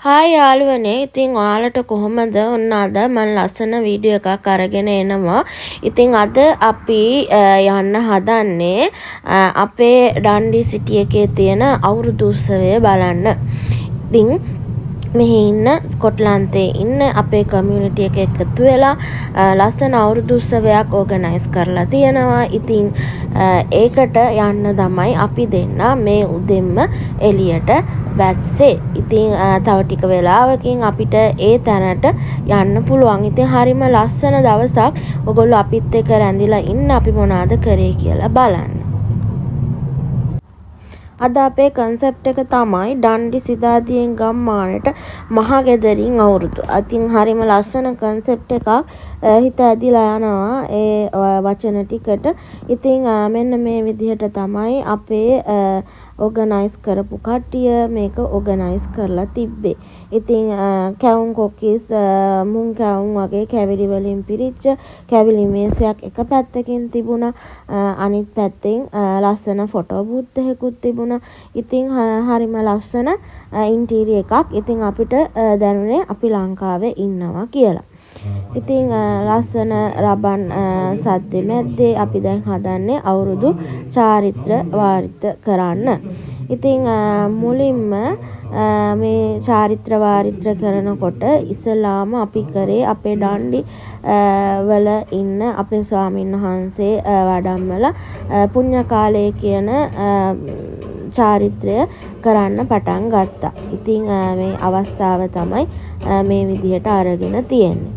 Hi යාළුවනේ. ඉතින් ඔයාලට කොහොමද? ඔන්න අද මම ලස්සන වීඩියෝ එකක් අරගෙන එනවා. ඉතින් අද අපි යන්න හදන්නේ අපේ ඩන්ඩි සිටි එකේ තියෙන අවුරුදු උත්සවය බලන්න. ඉතින් මෙහි ඉන්න ස්කොට්ලන්තේ ඉන්න අපේ කමියුනිටි එක එකතු වෙලා ලස්සන අවුරුදු උත්සවයක් ඕගනයිස් කරලා තියෙනවා. ඉතින් ඒකට යන්න තමයි අපි දෙන්න මේ උදෙන්ම එළියට බැස්සේ. ඉතින් තව ටික වෙලාවකින් අපිට ඒ තැනට යන්න පුළුවන්. ඉතින් හරිම ලස්සන දවසක්. ඔයගොල්ලෝ අපිත් එක්ක රැඳිලා ඉන්න අපි මොනවද කරේ කියලා බලන්න. අද අපේ කන්සෙප්ට් එක තමයි ඩන්ඩි සිතාදියෙන් ගම්මානට මහගෙදරින් අවුරුදු. ඉතින් හරිම ලස්සන කන්සෙප්ට් එකක් හිත ඇදිලා යනවා ඒ වචන ටිකට. ඉතින් මෙන්න මේ විදිහට තමයි අපේ ඕගනයිස් කරපු කට්ටිය මේක ඕගනයිස් කරලා තිබ්බේ. ඉතින් කැවුම් කොකිස් මුං කැවුම් වගේ කැවිලි වලින් පිරිච්ච කැවිලි මේසයක් එක පැත්තකින් තිබුණා. අනිත් පැත්තෙන් ලස්සන ෆොටෝ බූත් එකකුත් තිබුණා. ඉතින් හරිම ලස්සන ඉන්ටීරියර් එකක්. ඉතින් අපිට දැනුනේ අපි ලංකාවේ ඉන්නවා කියලා. ඉතින් ලස්සන රබන් සද්දෙ මැද්දේ අපි දැන් හදන්නේ අවුරුදු චාරිත්‍ර වාරිත්‍ර කරන්න. ඉතින් මුලින්ම මේ චාරිත්‍ර වාරිත්‍ර කරනකොට ඉස්සලාම අපි කරේ අපේ ඩන්ඩි වල ඉන්න අපේ ස්වාමීන් වහන්සේ වඩම්මලා පුණ්‍ය කාලය කියන චාරිත්‍රය කරන්න පටන් ගත්තා. ඉතින් මේ අවස්ථාව තමයි මේ විදිහට අරගෙන තියෙන්නේ.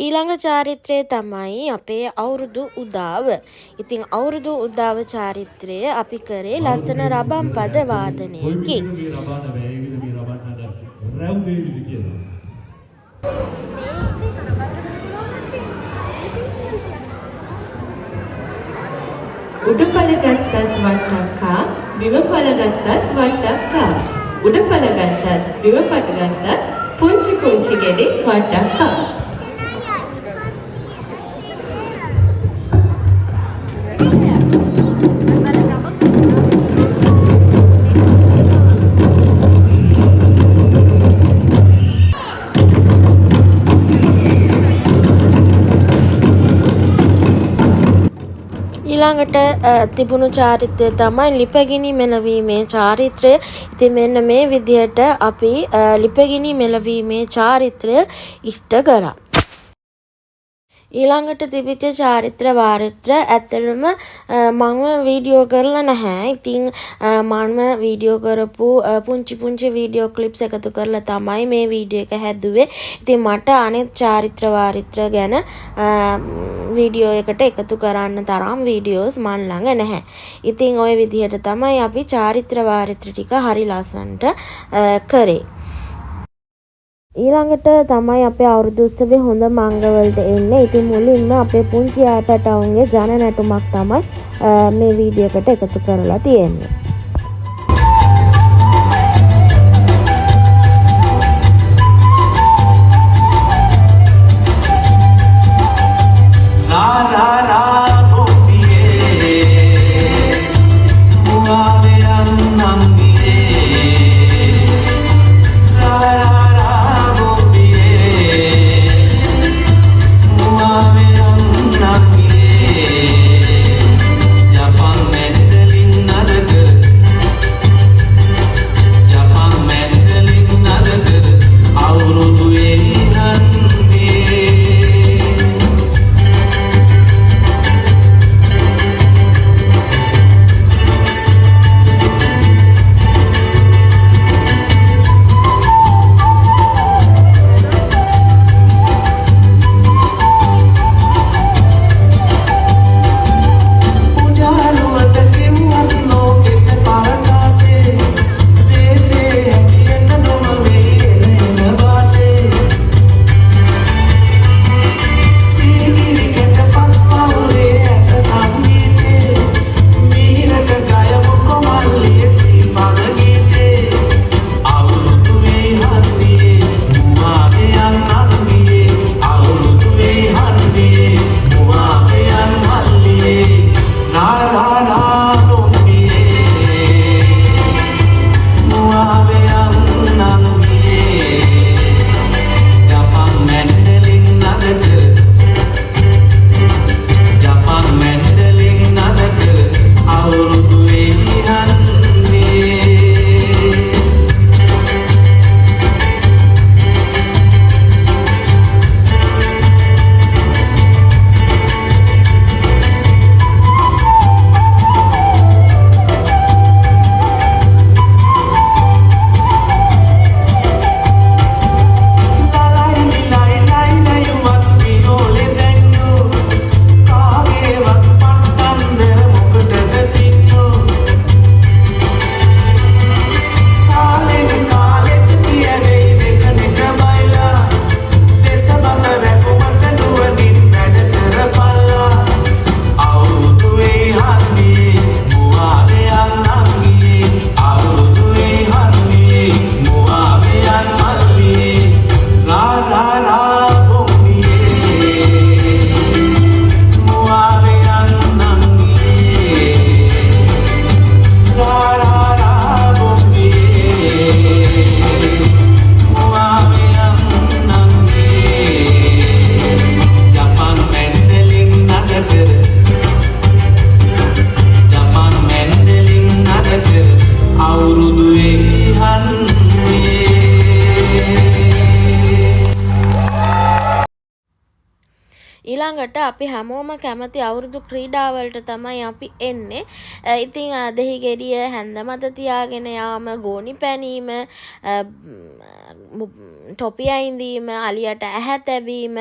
ඊළඟ චාරිත්‍රය තමයි අපේ අවුරුදු උදාව. ඉතින් අවුරුදු උදාව චාරිත්‍රය අපි කරේ ලස්සන රබන් පද වාදනයකින්. උඩපල ගත්තත් වට්ටක්කා, බිමපල ගත්තත් වට්ටක්කා. උඩපල ගත්තත් බිමපල ගත්තත් පුංචි පුංචි ගෙඩි වට්ටක්කා. ඊළඟට තිබුණු චාරිත්‍රය තමයි ලිපගිනි මෙලවීමේ චාරිත්‍රය. ඉතින් මෙන්න මේ විදිහට අපි ලිපගිනි මෙලවීමේ චාරිත්‍රය ඉෂ්ට කරා. ඊළඟට තිබිච්ච චාරිත්‍ර වාරිත්‍ර ඇත්තටම මම වීඩියෝ කරලා නැහැ. ඉතින් මම වීඩියෝ කරපු පුංචි වීඩියෝ ක්ලිප්ස් එකතු කරලා තමයි මේ වීඩියෝ එක හැදුවේ. ඉතින් මට අනෙත් චාරිත්‍ර වාරිත්‍ර ගැන වීඩියෝ එකට එකතු කරන්න තරම් වීඩියෝස් මන් ළඟ නැහැ. ඉතින් ওই විදිහට තමයි අපි චාරිත්‍ර වාරිත්‍ර ටික හරි ලස්සනට කරේ. ඊළඟට තමයි අපේ අවුරුදු උත්සවයේ හොඳ මංගවලට එන්නේ. ඉතින් මුලින්ම අපේ පුංචි ආපටවුන්ගේ ජන නැටුමක් තමයි මේ වීඩියෝ එකට එකතු කරලා තියෙන්නේ. ඊළඟට අපි හැමෝම කැමති අවුරුදු ක්‍රීඩාවලට තමයි අපි එන්නේ. ඉතින් දෙහි ගෙඩිය හැන්ද මත තියාගෙන යාම, ගෝනි පැනීම, ටොපි අයිඳීම, අලියට ඇහැ තැබීම,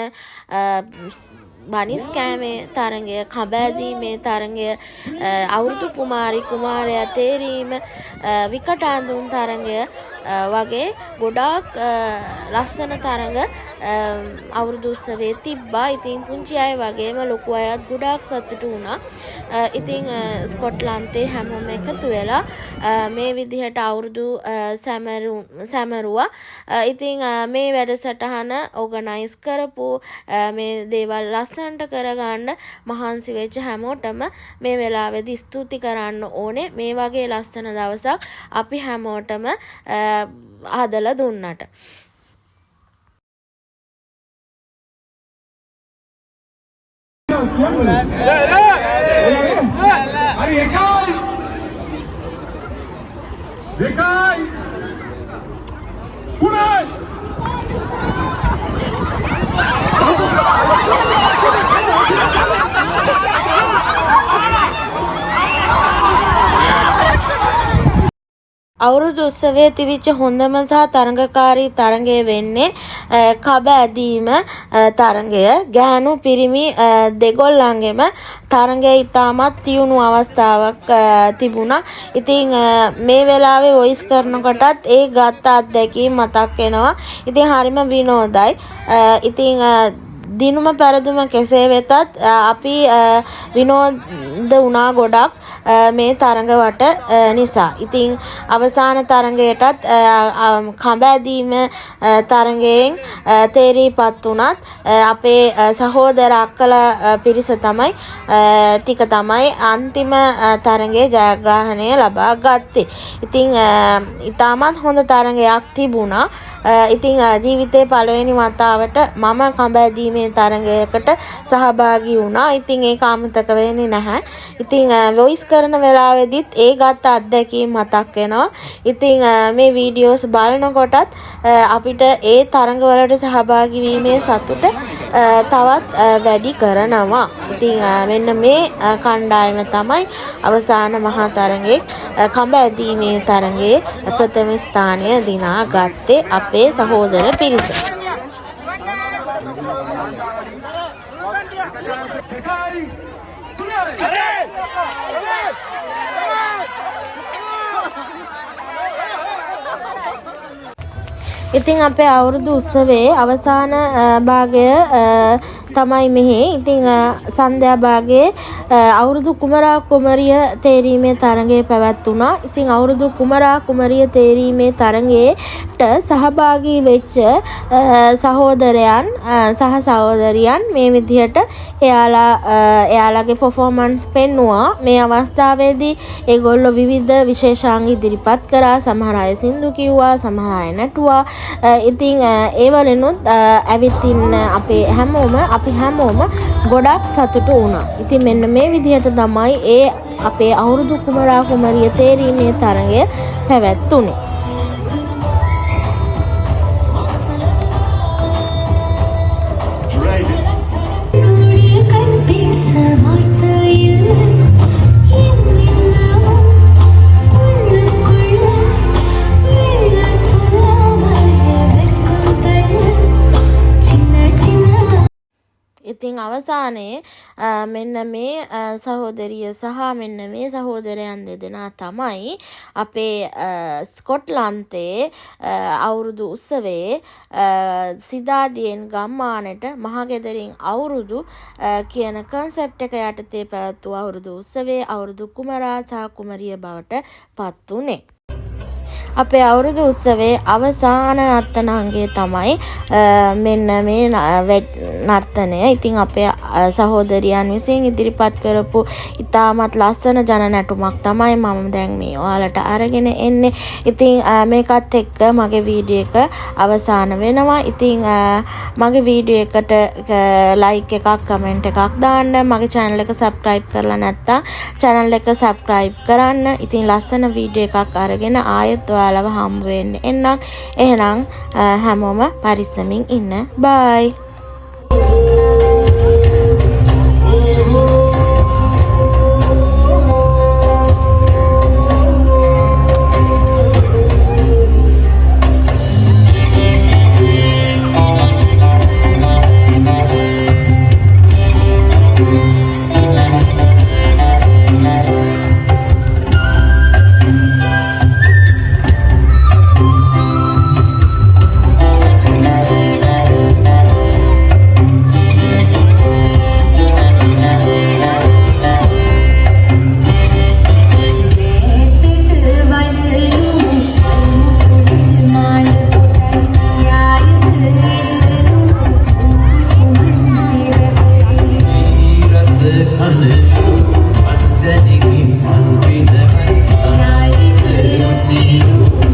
බනිස් කෑමේ තරඟය, කබෑදීමේ තරඟය, අවුරුදු කුමාරයා තේරීම, විකට අඳුන් තරඟය වගේ ගොඩාක් ලස්සන තරඟ අවුරුදු උත්සවයේ තිබ්බා. ඉතින් පුංචි අය වගේම ලොකු අයත් ගොඩාක් සතුටු වුණා. ඉතින් ස්කොට්ලන්තේ හැමෝම එකතු වෙලා මේ විදිහට අවුරුදු සැමරුවා. ඉතින් මේ වැඩසටහන ඕගනයිස් කරපු මේ දේවල් ලස්සනට කරගන්න මහන්සි වෙච්ච හැමෝටම මේ වෙලාවේදී ස්තුති කරන්න ඕනේ. මේ වගේ ලස්සන දවසක් අපි හැමෝටම හදලා දුන්නට. අවුරුදු උත්සවයේ තිබිච්ච හොඳම සහ තරඟකාරී තරඟය වෙන්නේ කබ ඇදීම තරඟය. ගැහැණු පිරිමි දෙගොල්ලන්ගෙම තරඟය ඉතාමත් තියුණු අවස්ථාවක් තිබුණා. ඉතින් මේ වෙලාවේ වොයිස් කරනකොටත් ඒ ගත්ත අත්දැකීම් මතක් වෙනවා. ඉතින් හරිම විනෝදයි. ඉතින් දිනුම පෙරදුම කෙසේ වෙතත් අපි විනෝද වුණා ගොඩක් මේ තරඟවට නිසා. ඉතින් අවසාන තරඟයටත් කඹ ඇදීම තරඟයෙන් තේරීපත් වුණත් අපේ සහෝදර අක්කලා පිරිස තමයි අන්තිම තරඟයේ ජයග්‍රහණය ලබා ගත්තේ. ඉතින් ඉතාමත් හොඳ තරඟයක් තිබුණා. ඉතින් ජීවිතේ පළවෙනි වතාවට මම කඹ ඇදීමේ තරඟයකට සහභාගී වුණා. ඉතින් ඒක අමතක වෙන්නේ නැහැ. ඉතින් වොයිස් කරන වෙලාවෙදිත් ඒ ගත්ත අත්දැකීම් මතක් වෙනවා. ඉතින් මේ වීඩියෝස් බලනකොටත් අපිට ඒ තරඟවලට සහභාගී වීමේ සතුට තවත් වැඩි කරනවා. ඉතින් මෙන්න මේ කණ්ඩායම තමයි අවසාන මහා තරඟයේ කඹ ඇදීමේ තරඟයේ ප්‍රථම ස්ථානය දිනා ගත්තේ අපේ සහෝදර පිරිස. ඉතින් අපේ අවුරුදු උත්සවයේ අවසාන භාගය තමයි මෙහි. ඉතින් සන්ධ්‍යා භාගයේ අවුරුදු කුමරා කුමරිය තේරීමේ තරඟය පැවැත්වුණා. ඉතින් අවුරුදු කුමරා කුමරිය තේරීමේ තරඟයට සහභාගී වෙච්ච සහෝදරයන් සහ සහෝදරියන් මේ විදිහට එයාලගේ පර්ෆෝමන්ස් පෙන්නුවා. මේ අවස්ථාවේදී ඒගොල්ලෝ විවිධ විශේෂාංග ඉදිරිපත් කරා. සමහර අය සින්දු කිව්වා, සමහර අය නටුවා. ඉතින් ඒ වලිනුත් ඇවිත් ඉන්න අපි හැමෝම ගොඩක් සතුටු වුණා. ඉතින් මෙන්න මේ විදිහට තමයි ඒ අපේ අවුරුදු කුමරා කුමරිය තේරීමේ තරඟය පැවැත්තුනේ. ඉතින් අවසානයේ මෙන්න මේ සහෝදරිය සහ මෙන්න මේ සහෝදරයන් දෙදෙනා තමයි අපේ ස්කොට්ලන්තයේ අවුරුදු උත්සවයේ සිදාදියෙන් ගම්මානට මහගෙදරින් අවුරුදු කියන කන්සෙප්ට් එක යටතේ පැවැත්වූ අවුරුදු උත්සවයේ අවුරුදු කුමරා සහ කුමරිය බවට පත් වුණේ. අපේ අවුරුදු උත්සවයේ අවසාන නර්තනාංගය තමයි මෙන්න මේ නර්තනය. ඉතින් අපේ සහෝදරියන් විසින් ඉදිරිපත් කරපු ඉතාමත් ලස්සන ජන නැටුමක් තමයි මම දැන් මේ ඔයාලට අරගෙන එන්නේ. ඉතින් මේකත් එක්ක මගේ වීඩියෝ එක අවසන් වෙනවා. ඉතින් මගේ වීඩියෝ එකට ලයික් එකක් කමෙන්ට් එකක් දාන්න. මගේ channel එක subscribe කරලා නැත්නම් channel එක subscribe කරන්න. ඉතින් ලස්සන වීඩියෝ එකක් අරගෙන ආයෙත් ඔයාලව හම්බ වෙන්න එන්නම්. එහෙනම් හැමෝම පරිස්සමින් ඉන්න. බයි. you